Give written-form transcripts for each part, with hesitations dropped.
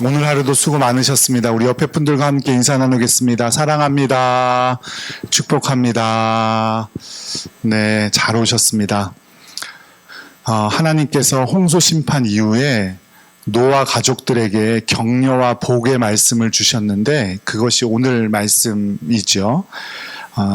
오늘 하루도 수고 많으셨습니다. 우리 옆에 분들과 함께 인사 나누겠습니다. 사랑합니다. 축복합니다. 네, 잘 오셨습니다. 하나님께서 홍수 심판 이후에 노아 가족들에게 격려와 복의 말씀을 주셨는데 그것이 오늘 말씀이죠.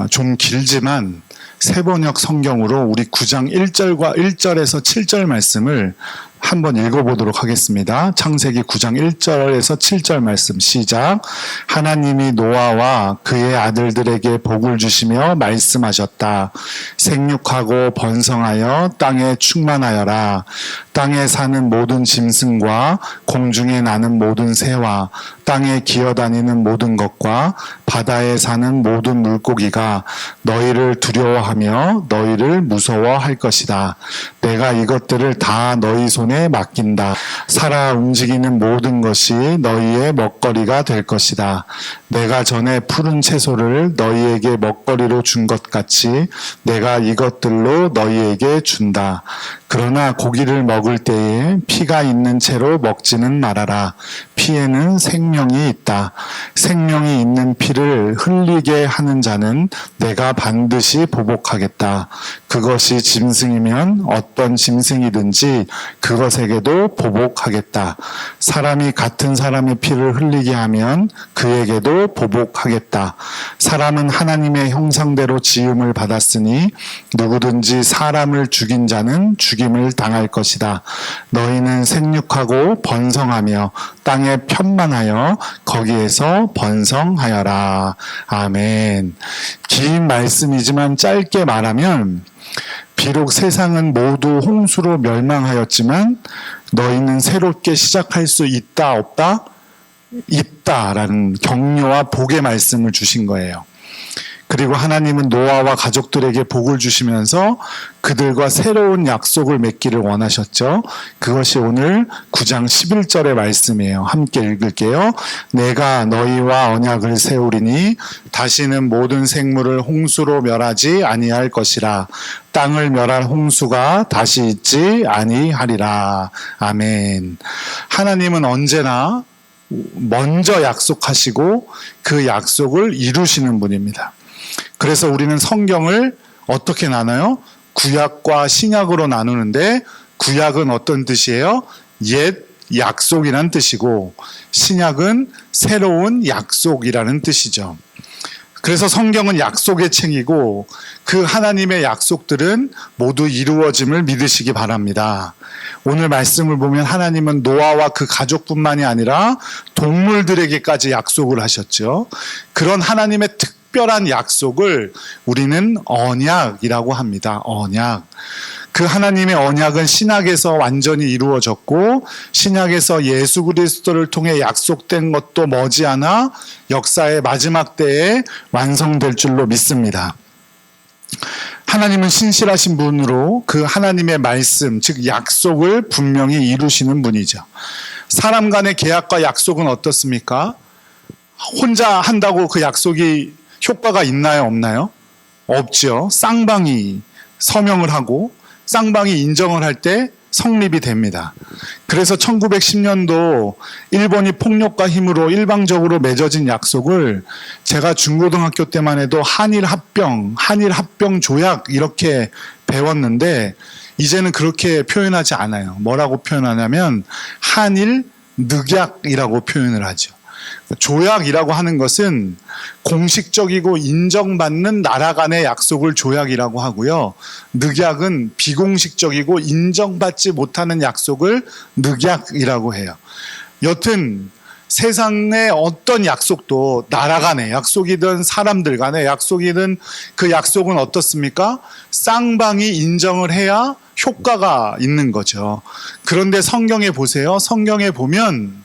좀 길지만 세번역 성경으로 우리 9장 1절에서 7절 말씀을 한번 읽어보도록 하겠습니다. 창세기 9장 1절에서 7절 말씀 시작. 하나님이 노아와 그의 아들들에게 복을 주시며 말씀하셨다. 생육하고 번성하여 땅에 충만하여라. 땅에 사는 모든 짐승과 공중에 나는 모든 새와 땅에 기어다니는 모든 것과 바다에 사는 모든 물고기가 너희를 두려워하며 너희를 무서워할 것이다. 내가 이것들을 다 너희 손에 맡긴다. 살아 움직이는 모든 것이 너희의 먹거리가 될 것이다. 내가 전에 푸른 채소를 너희에게 먹거리로 준 것 같이 내가 이것들로 너희에게 준다. 그러나 고기를 먹을 때에 피가 있는 채로 먹지는 말아라. 피에는 생명이 있다. 생명이 있는 피를 흘리게 하는 자는 내가 반드시 보복하겠다. 그것이 짐승이면 어떤 짐승이든지 그것에게도 보복하겠다. 사람이 같은 사람의 피를 흘리게 하면 그에게도 보복하겠다. 사람은 하나님의 형상대로 지음을 받았으니 누구든지 사람을 죽인 자는 죽임을 당할 것이다. 너희는 생육하고 번성하며 땅에 편만하여 거기에서 번성하여라. 아멘. 긴 말씀이지만 짧게 말하면 비록 세상은 모두 홍수로 멸망하였지만 너희는 새롭게 시작할 수 있다 없다? 있다라는 격려와 복의 말씀을 주신 거예요. 그리고 하나님은 노아와 가족들에게 복을 주시면서 그들과 새로운 약속을 맺기를 원하셨죠. 그것이 오늘 9장 11절의 말씀이에요. 함께 읽을게요. 내가 너희와 언약을 세우리니 다시는 모든 생물을 홍수로 멸하지 아니할 것이라. 땅을 멸할 홍수가 다시 있지 아니하리라. 아멘. 하나님은 언제나 먼저 약속하시고 그 약속을 이루시는 분입니다. 그래서 우리는 성경을 어떻게 나눠요? 구약과 신약으로 나누는데 구약은 어떤 뜻이에요? 옛 약속이라는 뜻이고 신약은 새로운 약속이라는 뜻이죠. 그래서 성경은 약속의 책이고 그 하나님의 약속들은 모두 이루어짐을 믿으시기 바랍니다. 오늘 말씀을 보면 하나님은 노아와 그 가족뿐만이 아니라 동물들에게까지 약속을 하셨죠. 그런 하나님의 특별한 약속을 우리는 언약이라고 합니다. 언약. 그 하나님의 언약은 신약에서 완전히 이루어졌고 신약에서 예수 그리스도를 통해 약속된 것도 머지않아 역사의 마지막 때에 완성될 줄로 믿습니다. 하나님은 신실하신 분으로 그 하나님의 말씀, 즉 약속을 분명히 이루시는 분이죠. 사람 간의 계약과 약속은 어떻습니까? 혼자 한다고 그 약속이 효과가 있나요? 없나요? 없죠. 쌍방이 서명을 하고 쌍방이 인정을 할 때 성립이 됩니다. 그래서 1910년도 일본이 폭력과 힘으로 일방적으로 맺어진 약속을 제가 중고등학교 때만 해도 한일 합병 조약 이렇게 배웠는데 이제는 그렇게 표현하지 않아요. 뭐라고 표현하냐면 한일 늑약이라고 표현을 하죠. 조약이라고 하는 것은 공식적이고 인정받는 나라 간의 약속을 조약이라고 하고요. 늑약은 비공식적이고 인정받지 못하는 약속을 늑약이라고 해요. 여튼 세상의 어떤 약속도 나라 간의 약속이든 사람들 간의 약속이든 그 약속은 어떻습니까? 쌍방이 인정을 해야 효과가 있는 거죠. 그런데 성경에 보세요. 성경에 보면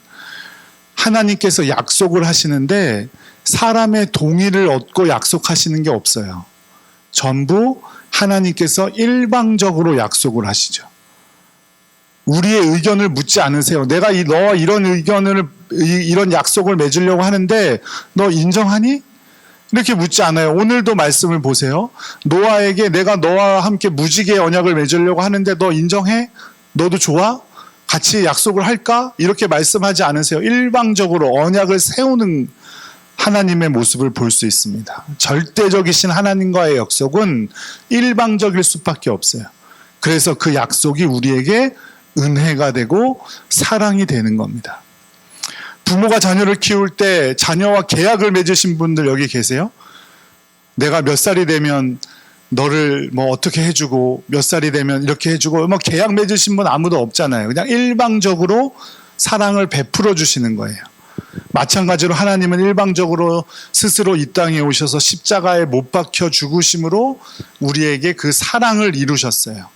하나님께서 약속을 하시는데 사람의 동의를 얻고 약속하시는 게 없어요. 전부 하나님께서 일방적으로 약속을 하시죠. 우리의 의견을 묻지 않으세요. 내가 너와 이런 약속을 맺으려고 하는데 너 인정하니? 이렇게 묻지 않아요. 오늘도 말씀을 보세요. 노아에게 내가 너와 함께 무지개의 언약을 맺으려고 하는데 너 인정해? 너도 좋아? 같이 약속을 할까? 이렇게 말씀하지 않으세요. 일방적으로 언약을 세우는 하나님의 모습을 볼 수 있습니다. 절대적이신 하나님과의 약속은 일방적일 수밖에 없어요. 그래서 그 약속이 우리에게 은혜가 되고 사랑이 되는 겁니다. 부모가 자녀를 키울 때 자녀와 계약을 맺으신 분들 여기 계세요? 내가 몇 살이 되면 너를 뭐 어떻게 해주고 몇 살이 되면 이렇게 해주고 뭐 계약 맺으신 분 아무도 없잖아요. 그냥 일방적으로 사랑을 베풀어 주시는 거예요. 마찬가지로 하나님은 일방적으로 스스로 이 땅에 오셔서 십자가에 못 박혀 죽으심으로 우리에게 그 사랑을 이루셨어요.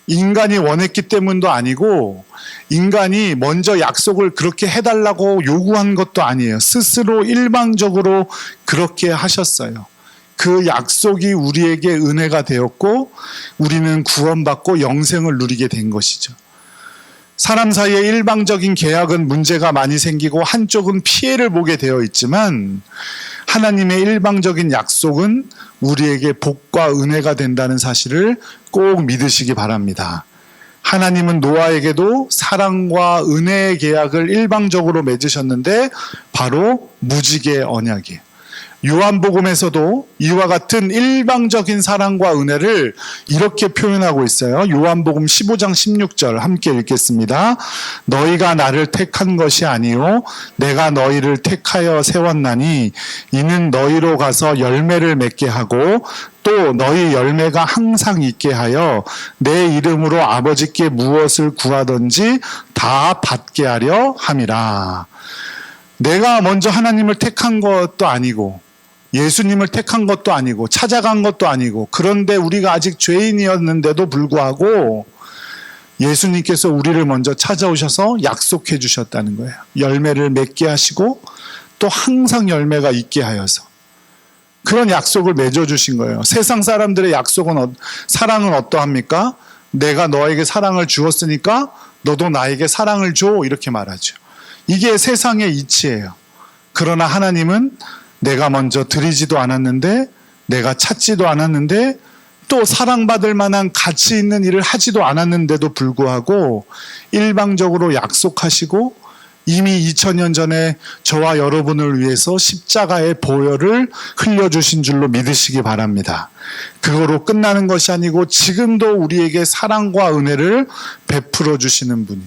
인간이 원했기 때문도 아니고 인간이 먼저 약속을 그렇게 해달라고 요구한 것도 아니에요. 스스로 일방적으로 그렇게 하셨어요. 그 약속이 우리에게 은혜가 되었고 우리는 구원받고 영생을 누리게 된 것이죠. 사람 사이의 일방적인 계약은 문제가 많이 생기고 한쪽은 피해를 보게 되어 있지만 하나님의 일방적인 약속은 우리에게 복과 은혜가 된다는 사실을 꼭 믿으시기 바랍니다. 하나님은 노아에게도 사랑과 은혜의 계약을 일방적으로 맺으셨는데 바로 무지개 언약이에요. 요한복음에서도 이와 같은 일방적인 사랑과 은혜를 이렇게 표현하고 있어요. 요한복음 15장 16절 함께 읽겠습니다. 너희가 나를 택한 것이 아니요 내가 너희를 택하여 세웠나니 이는 너희로 가서 열매를 맺게 하고 또 너희 열매가 항상 있게 하여 내 이름으로 아버지께 무엇을 구하든지 다 받게 하려 함이라. 내가 먼저 하나님을 택한 것도 아니고 예수님을 택한 것도 아니고 찾아간 것도 아니고 그런데 우리가 아직 죄인이었는데도 불구하고 예수님께서 우리를 먼저 찾아오셔서 약속해 주셨다는 거예요. 열매를 맺게 하시고 또 항상 열매가 있게 하여서 그런 약속을 맺어주신 거예요. 세상 사람들의 약속은 사랑은 어떠합니까? 내가 너에게 사랑을 주었으니까 너도 나에게 사랑을 줘 이렇게 말하죠. 이게 세상의 이치예요. 그러나 하나님은 내가 먼저 드리지도 않았는데 내가 찾지도 않았는데 또 사랑받을 만한 가치 있는 일을 하지도 않았는데도 불구하고 일방적으로 약속하시고 이미 2000년 전에 저와 여러분을 위해서 십자가의 보혈을 흘려주신 줄로 믿으시기 바랍니다. 그거로 끝나는 것이 아니고 지금도 우리에게 사랑과 은혜를 베풀어 주시는 분이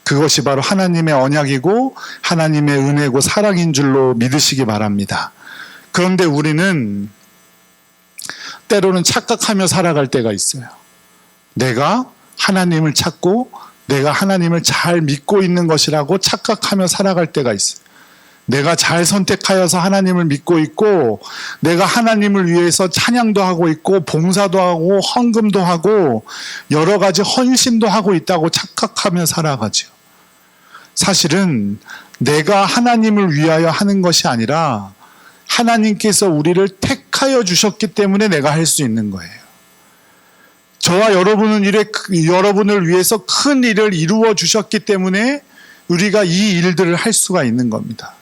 그것이 바로 하나님의 언약이고 하나님의 은혜고 사랑인 줄로 믿으시기 바랍니다. 그런데 우리는 때로는 착각하며 살아갈 때가 있어요. 내가 하나님을 찾고 내가 하나님을 잘 믿고 있는 것이라고 착각하며 살아갈 때가 있어요. 내가 잘 선택하여서 하나님을 믿고 있고 내가 하나님을 위해서 찬양도 하고 있고 봉사도 하고 헌금도 하고 여러 가지 헌신도 하고 있다고 착각하며 살아가죠. 사실은 내가 하나님을 위하여 하는 것이 아니라 하나님께서 우리를 택하여 주셨기 때문에 내가 할 수 있는 거예요. 저와 여러분을 위해서 큰 일을 이루어 주셨기 때문에 우리가 이 일들을 할 수가 있는 겁니다.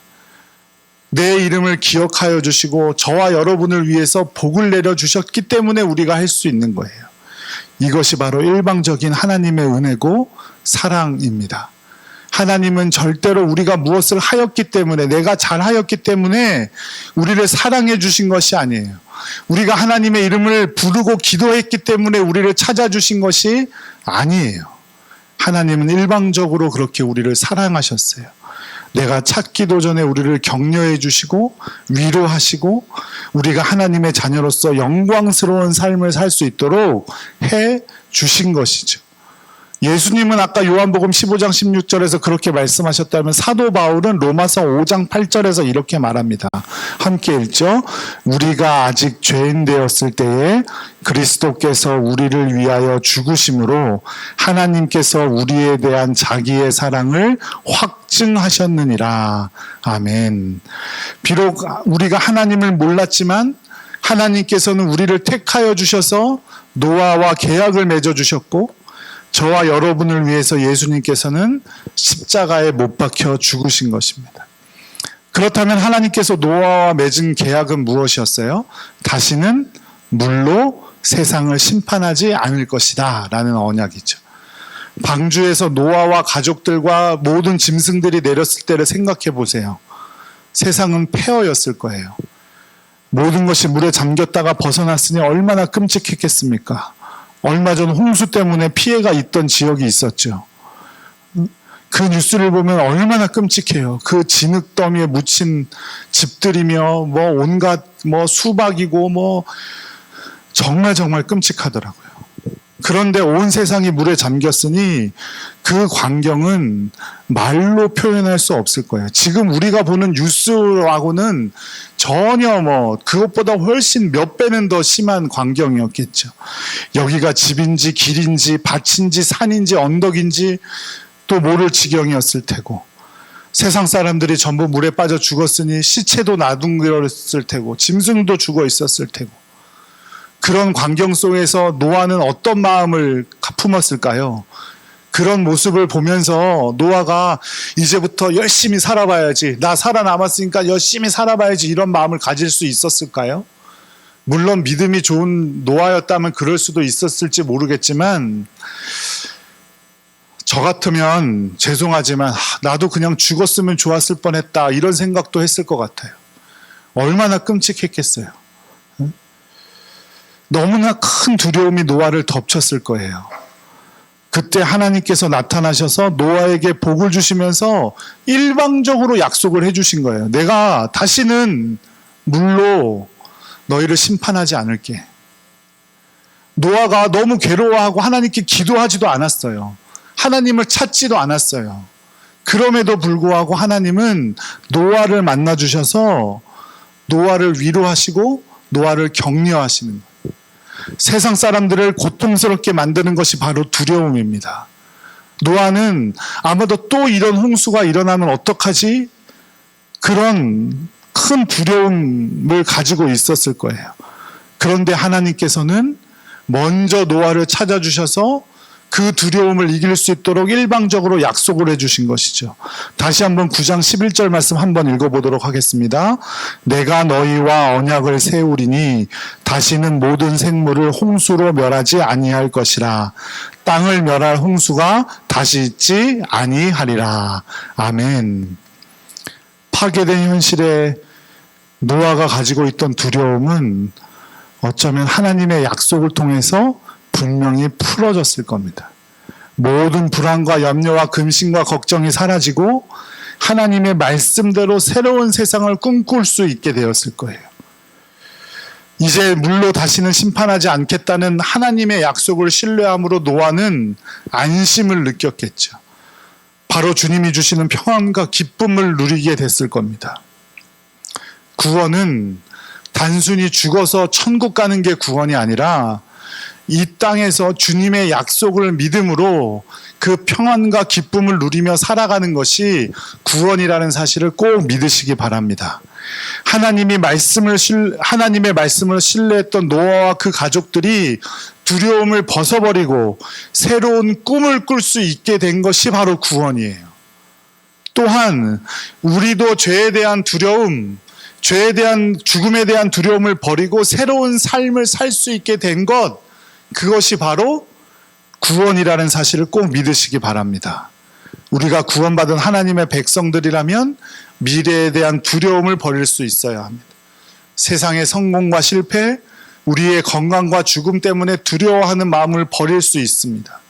내 이름을 기억하여 주시고 저와 여러분을 위해서 복을 내려 주셨기 때문에 우리가 할 수 있는 거예요. 이것이 바로 일방적인 하나님의 은혜고 사랑입니다. 하나님은 절대로 우리가 무엇을 하였기 때문에 내가 잘하였기 때문에 우리를 사랑해 주신 것이 아니에요. 우리가 하나님의 이름을 부르고 기도했기 때문에 우리를 찾아주신 것이 아니에요. 하나님은 일방적으로 그렇게 우리를 사랑하셨어요. 내가 찾기도 전에 우리를 격려해 주시고 위로하시고 우리가 하나님의 자녀로서 영광스러운 삶을 살 수 있도록 해 주신 것이죠. 예수님은 아까 요한복음 15장 16절에서 그렇게 말씀하셨다면 사도 바울은 로마서 5장 8절에서 이렇게 말합니다. 함께 읽죠. 우리가 아직 죄인 되었을 때에 그리스도께서 우리를 위하여 죽으심으로 하나님께서 우리에 대한 자기의 사랑을 확증하셨느니라. 아멘. 비록 우리가 하나님을 몰랐지만 하나님께서는 우리를 택하여 주셔서 노아와 계약을 맺어 주셨고 저와 여러분을 위해서 예수님께서는 십자가에 못 박혀 죽으신 것입니다. 그렇다면 하나님께서 노아와 맺은 계약은 무엇이었어요? 다시는 물로 세상을 심판하지 않을 것이다 라는 언약이죠. 방주에서 노아와 가족들과 모든 짐승들이 내렸을 때를 생각해 보세요. 세상은 폐허였을 거예요. 모든 것이 물에 잠겼다가 벗어났으니 얼마나 끔찍했겠습니까? 얼마 전 홍수 때문에 피해가 있던 지역이 있었죠. 그 뉴스를 보면 얼마나 끔찍해요. 그 진흙더미에 묻힌 집들이며 뭐 온갖 뭐 수박이고 뭐 정말 끔찍하더라고요. 그런데 온 세상이 물에 잠겼으니 그 광경은 말로 표현할 수 없을 거예요. 지금 우리가 보는 뉴스하고는 전혀 뭐 그것보다 훨씬 몇 배는 더 심한 광경이었겠죠. 여기가 집인지 길인지 밭인지 산인지 언덕인지 또 모를 지경이었을 테고, 세상 사람들이 전부 물에 빠져 죽었으니 시체도 나둥그렸을 테고 짐승도 죽어 있었을 테고, 그런 광경 속에서 노아는 어떤 마음을 품었을까요? 그런 모습을 보면서 노아가 이제부터 열심히 살아봐야지, 나 살아남았으니까 열심히 살아봐야지, 이런 마음을 가질 수 있었을까요? 물론 믿음이 좋은 노아였다면 그럴 수도 있었을지 모르겠지만, 저 같으면 죄송하지만 나도 그냥 죽었으면 좋았을 뻔했다, 이런 생각도 했을 것 같아요. 얼마나 끔찍했겠어요. 너무나 큰 두려움이 노아를 덮쳤을 거예요. 그때 하나님께서 나타나셔서 노아에게 복을 주시면서 일방적으로 약속을 해주신 거예요. 내가 다시는 물로 너희를 심판하지 않을게. 노아가 너무 괴로워하고 하나님께 기도하지도 않았어요. 하나님을 찾지도 않았어요. 그럼에도 불구하고 하나님은 노아를 만나 주셔서 노아를 위로하시고 노아를 격려하시는 거예요. 세상 사람들을 고통스럽게 만드는 것이 바로 두려움입니다. 노아는 아마도 또 이런 홍수가 일어나면 어떡하지? 그런 큰 두려움을 가지고 있었을 거예요. 그런데 하나님께서는 먼저 노아를 찾아주셔서 그 두려움을 이길 수 있도록 일방적으로 약속을 해주신 것이죠. 다시 한번 9장 11절 말씀 한번 읽어보도록 하겠습니다. 내가 너희와 언약을 세우리니 다시는 모든 생물을 홍수로 멸하지 아니할 것이라. 땅을 멸할 홍수가 다시 있지 아니하리라. 아멘. 파괴된 현실에 노아가 가지고 있던 두려움은 어쩌면 하나님의 약속을 통해서 분명히 풀어졌을 겁니다. 모든 불안과 염려와 근심과 걱정이 사라지고 하나님의 말씀대로 새로운 세상을 꿈꿀 수 있게 되었을 거예요. 이제 물로 다시는 심판하지 않겠다는 하나님의 약속을 신뢰함으로 노아는 안심을 느꼈겠죠. 바로 주님이 주시는 평안과 기쁨을 누리게 됐을 겁니다. 구원은 단순히 죽어서 천국 가는 게 구원이 아니라 이 땅에서 주님의 약속을 믿음으로 그 평안과 기쁨을 누리며 살아가는 것이 구원이라는 사실을 꼭 믿으시기 바랍니다. 하나님의 말씀을 신뢰했던 노아와 그 가족들이 두려움을 벗어버리고 새로운 꿈을 꿀 수 있게 된 것이 바로 구원이에요. 또한 우리도 죄에 대한 두려움, 죄에 대한 죽음에 대한 두려움을 버리고 새로운 삶을 살 수 있게 된 것, 그것이 바로 구원이라는 사실을 꼭 믿으시기 바랍니다. 우리가 구원받은 하나님의 백성들이라면 미래에 대한 두려움을 버릴 수 있어야 합니다. 세상의 성공과 실패, 우리의 건강과 죽음 때문에 두려워하는 마음을 버릴 수 있습니다.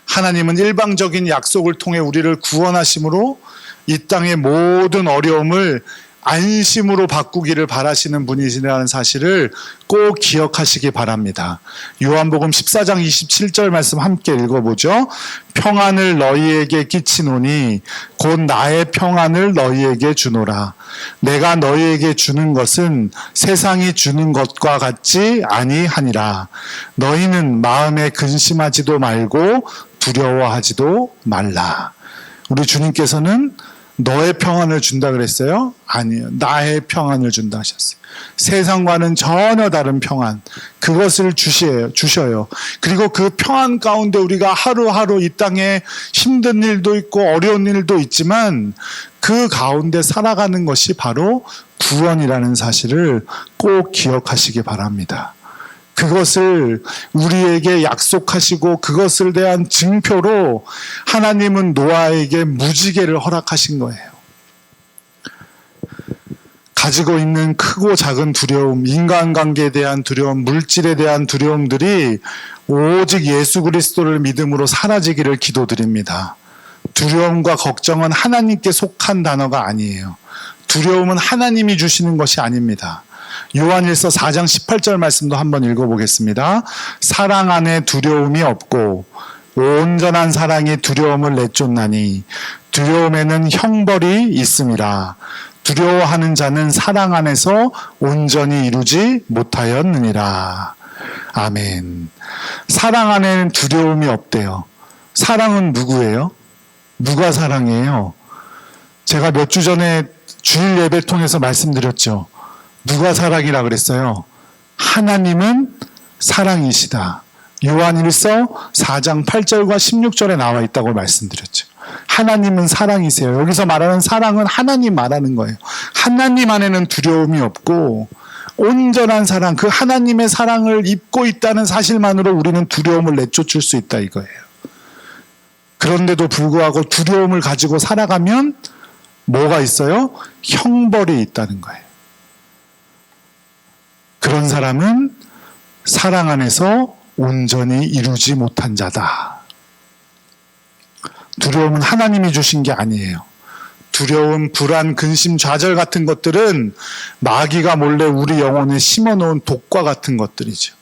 하나님은 일방적인 약속을 통해 우리를 구원하심으로 이 땅의 모든 어려움을 안심으로 바꾸기를 바라시는 분이시라는 사실을 꼭 기억하시기 바랍니다. 요한복음 14장 27절 말씀 함께 읽어보죠. 평안을 너희에게 끼치노니 곧 나의 평안을 너희에게 주노라. 내가 너희에게 주는 것은 세상이 주는 것과 같지 아니하니라. 너희는 마음에 근심하지도 말고 두려워하지도 말라. 우리 주님께서는 너의 평안을 준다 그랬어요? 아니요. 나의 평안을 준다 하셨어요. 세상과는 전혀 다른 평안. 그것을 주셔요. 그리고 그 평안 가운데 우리가 하루하루 이 땅에 힘든 일도 있고 어려운 일도 있지만 그 가운데 살아가는 것이 바로 구원이라는 사실을 꼭 기억하시기 바랍니다. 그것을 우리에게 약속하시고 그것을 대한 증표로 하나님은 노아에게 무지개를 허락하신 거예요. 가지고 있는 크고 작은 두려움, 인간관계에 대한 두려움, 물질에 대한 두려움들이 오직 예수 그리스도를 믿음으로 사라지기를 기도드립니다. 두려움과 걱정은 하나님께 속한 단어가 아니에요. 두려움은 하나님이 주시는 것이 아닙니다. 요한일서 4장 18절 말씀도 한번 읽어보겠습니다. 사랑 안에 두려움이 없고 온전한 사랑이 두려움을 내쫓나니 두려움에는 형벌이 있음이라. 두려워하는 자는 사랑 안에서 온전히 이루지 못하였느니라. 아멘. 사랑 안에는 두려움이 없대요. 사랑은 누구예요? 누가 사랑이에요? 제가 몇 주 전에 주일 예배 통해서 말씀드렸죠. 누가 사랑이라 그랬어요? 하나님은 사랑이시다. 요한일서 4장 8절과 16절에 나와 있다고 말씀드렸죠. 하나님은 사랑이세요. 여기서 말하는 사랑은 하나님 말하는 거예요. 하나님 안에는 두려움이 없고 온전한 사랑, 그 하나님의 사랑을 입고 있다는 사실만으로 우리는 두려움을 내쫓을 수 있다 이거예요. 그런데도 불구하고 두려움을 가지고 살아가면 뭐가 있어요? 형벌이 있다는 거예요. 그런 사람은 사랑 안에서 온전히 이루지 못한 자다. 두려움은 하나님이 주신 게 아니에요. 두려움, 불안, 근심, 좌절 같은 것들은 마귀가 몰래 우리 영혼에 심어놓은 독과 같은 것들이죠.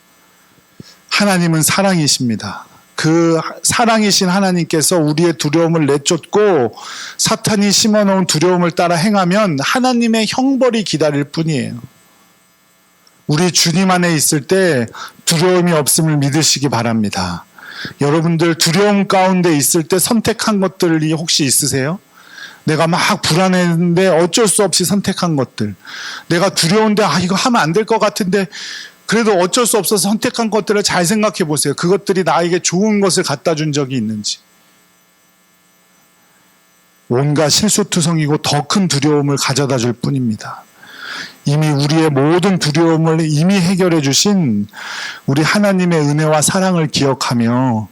하나님은 사랑이십니다. 그 사랑이신 하나님께서 우리의 두려움을 내쫓고 사탄이 심어놓은 두려움을 따라 행하면 하나님의 형벌이 기다릴 뿐이에요. 우리 주님 안에 있을 때 두려움이 없음을 믿으시기 바랍니다. 여러분들 두려움 가운데 있을 때 선택한 것들이 혹시 있으세요? 내가 막 불안했는데 어쩔 수 없이 선택한 것들. 내가 두려운데 이거 하면 안 될 것 같은데 그래도 어쩔 수 없어서 선택한 것들을 잘 생각해 보세요. 그것들이 나에게 좋은 것을 갖다 준 적이 있는지. 온갖 실수투성이고 더 큰 두려움을 가져다 줄 뿐입니다. 이미 우리의 모든 두려움을 이미 해결해 주신 우리 하나님의 은혜와 사랑을 기억하며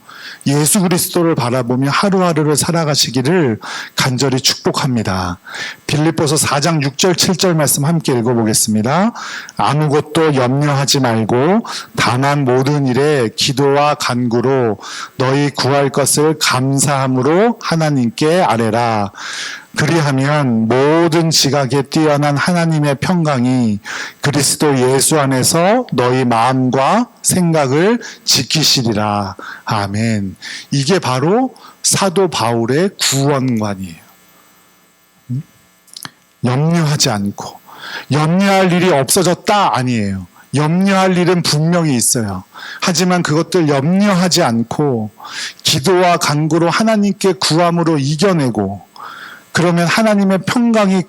예수 그리스도를 바라보며 하루하루를 살아가시기를 간절히 축복합니다. 빌립보서 4장 6절 7절 말씀 함께 읽어보겠습니다. 아무것도 염려하지 말고 다만 모든 일에 기도와 간구로 너희 구할 것을 감사함으로 하나님께 아뢰라. 그리하면 모든 지각에 뛰어난 하나님의 평강이 그리스도 예수 안에서 너희 마음과 생각을 지키시리라. 아멘. 이게 바로 사도 바울의 구원관이에요. 염려하지 않고 염려할 일이 없어졌다 아니에요. 염려할 일은 분명히 있어요. 하지만 그것들 염려하지 않고 기도와 간구로 하나님께 구함으로 이겨내고 그러면 하나님의 평강이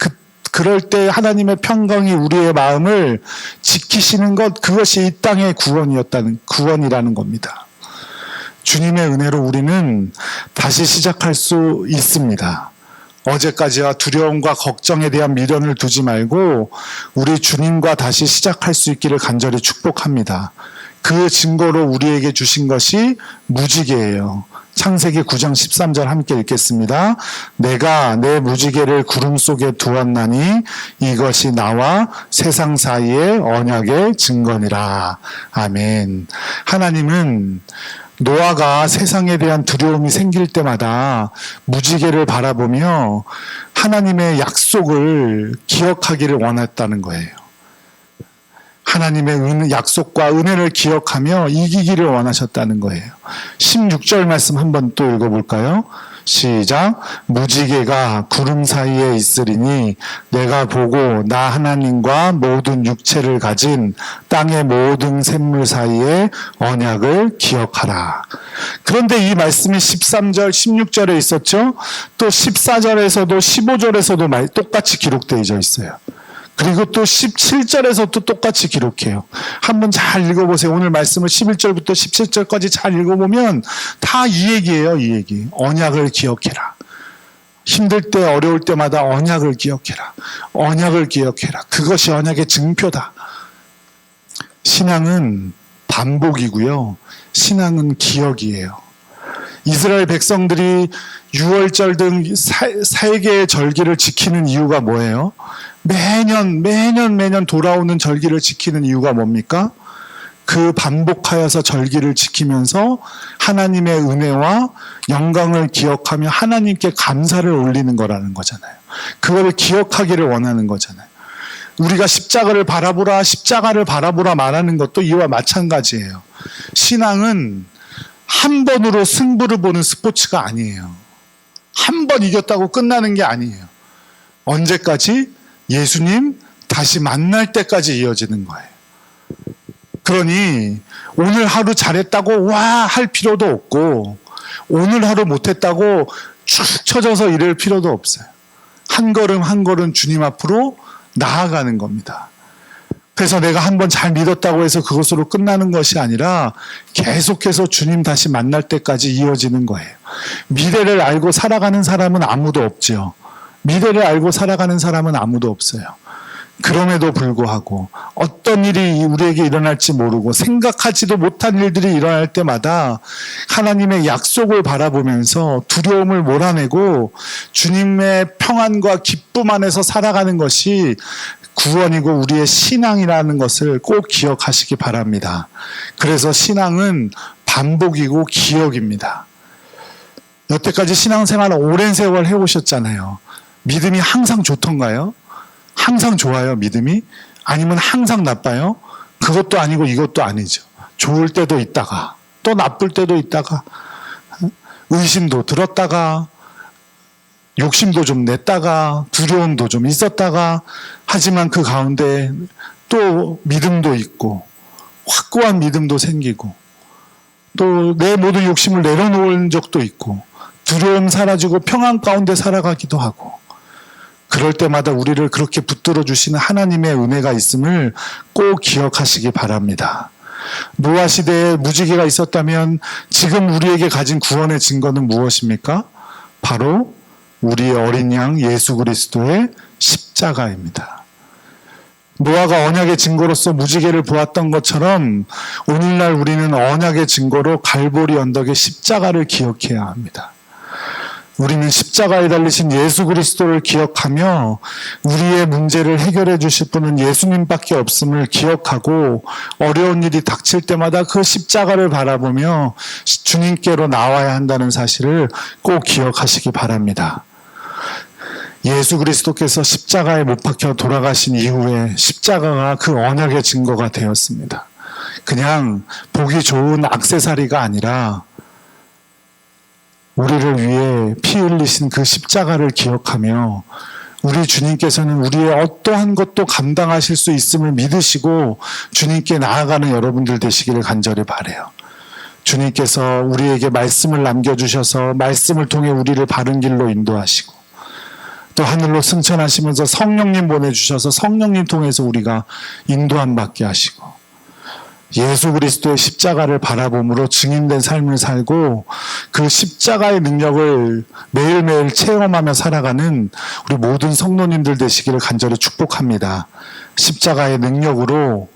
그럴 때 하나님의 평강이 우리의 마음을 지키시는 것, 그것이 이 땅의 구원이라는 겁니다. 주님의 은혜로 우리는 다시 시작할 수 있습니다. 어제까지와 두려움과 걱정에 대한 미련을 두지 말고 우리 주님과 다시 시작할 수 있기를 간절히 축복합니다. 그 증거로 우리에게 주신 것이 무지개예요. 창세기 9장 13절 함께 읽겠습니다. 내가 내 무지개를 구름 속에 두었나니 이것이 나와 세상 사이의 언약의 증거니라. 아멘. 하나님은 노아가 세상에 대한 두려움이 생길 때마다 무지개를 바라보며 하나님의 약속을 기억하기를 원했다는 거예요. 하나님의 약속과 은혜를 기억하며 이기기를 원하셨다는 거예요. 16절 말씀 한번 또 읽어볼까요? 시작. 무지개가 구름 사이에 있으리니 내가 보고 나 하나님과 모든 육체를 가진 땅의 모든 샘물 사이에 언약을 기억하라. 그런데 이 말씀이 13절, 16절에 있었죠. 또 14절에서도 15절에서도 똑같이 기록되어 있어요. 그리고 또 17절에서 또 똑같이 기록해요. 한번 잘 읽어보세요. 오늘 말씀을 11절부터 17절까지 잘 읽어보면 다 이 얘기예요. 이 얘기. 언약을 기억해라. 힘들 때 어려울 때마다 언약을 기억해라. 언약을 기억해라. 그것이 언약의 증표다. 신앙은 반복이고요. 신앙은 기억이에요. 이스라엘 백성들이 유월절 등 세 개의 절기를 지키는 이유가 뭐예요? 매년 돌아오는 절기를 지키는 이유가 뭡니까? 그 반복하여서 절기를 지키면서 하나님의 은혜와 영광을 기억하며 하나님께 감사를 올리는 거라는 거잖아요. 그거를 기억하기를 원하는 거잖아요. 우리가 십자가를 바라보라 말하는 것도 이와 마찬가지예요. 신앙은 한 번으로 승부를 보는 스포츠가 아니에요. 한 번 이겼다고 끝나는 게 아니에요. 언제까지? 예수님 다시 만날 때까지 이어지는 거예요. 그러니 오늘 하루 잘했다고 와 할 필요도 없고 오늘 하루 못했다고 축 처져서 이럴 필요도 없어요. 한 걸음 한 걸음 주님 앞으로 나아가는 겁니다. 그래서 내가 한번 잘 믿었다고 해서 그것으로 끝나는 것이 아니라 계속해서 주님 다시 만날 때까지 이어지는 거예요. 미래를 알고 살아가는 사람은 아무도 없죠. 미래를 알고 살아가는 사람은 아무도 없어요. 그럼에도 불구하고 어떤 일이 우리에게 일어날지 모르고 생각하지도 못한 일들이 일어날 때마다 하나님의 약속을 바라보면서 두려움을 몰아내고 주님의 평안과 기쁨 안에서 살아가는 것이 구원이고 우리의 신앙이라는 것을 꼭 기억하시기 바랍니다. 그래서 신앙은 반복이고 기억입니다. 여태까지 신앙생활을 오랜 세월 해오셨잖아요. 믿음이 항상 좋던가요? 항상 좋아요, 믿음이? 아니면 항상 나빠요? 그것도 아니고 이것도 아니죠. 좋을 때도 있다가, 또 나쁠 때도 있다가, 의심도 들었다가, 욕심도 좀 냈다가, 두려움도 좀 있었다가, 하지만 그 가운데 또 믿음도 있고, 확고한 믿음도 생기고, 또 내 모든 욕심을 내려놓은 적도 있고, 두려움 사라지고 평안 가운데 살아가기도 하고, 그럴 때마다 우리를 그렇게 붙들어 주시는 하나님의 은혜가 있음을 꼭 기억하시기 바랍니다. 노아 시대에 무지개가 있었다면 지금 우리에게 가진 구원의 증거는 무엇입니까? 바로 우리의 어린 양 예수 그리스도의 십자가입니다. 노아가 언약의 증거로서 무지개를 보았던 것처럼 오늘날 우리는 언약의 증거로 갈보리 언덕의 십자가를 기억해야 합니다. 우리는 십자가에 달리신 예수 그리스도를 기억하며 우리의 문제를 해결해 주실 분은 예수님밖에 없음을 기억하고 어려운 일이 닥칠 때마다 그 십자가를 바라보며 주님께로 나와야 한다는 사실을 꼭 기억하시기 바랍니다. 예수 그리스도께서 십자가에 못 박혀 돌아가신 이후에 십자가가 그 언약의 증거가 되었습니다. 그냥 보기 좋은 액세서리가 아니라 우리를 위해 피 흘리신 그 십자가를 기억하며 우리 주님께서는 우리의 어떠한 것도 감당하실 수 있음을 믿으시고 주님께 나아가는 여러분들 되시기를 간절히 바라요. 주님께서 우리에게 말씀을 남겨주셔서 말씀을 통해 우리를 바른 길로 인도하시고 또 하늘로 승천하시면서 성령님 보내주셔서 성령님 통해서 우리가 인도함 받게 하시고 예수 그리스도의 십자가를 바라봄으로 증인된 삶을 살고 그 십자가의 능력을 매일매일 체험하며 살아가는 우리 모든 성도님들 되시기를 간절히 축복합니다. 십자가의 능력으로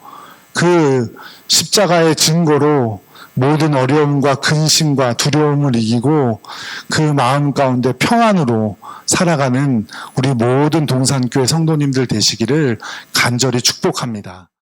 그 십자가의 증거로 모든 어려움과 근심과 두려움을 이기고 그 마음 가운데 평안으로 살아가는 우리 모든 동산교회 성도님들 되시기를 간절히 축복합니다.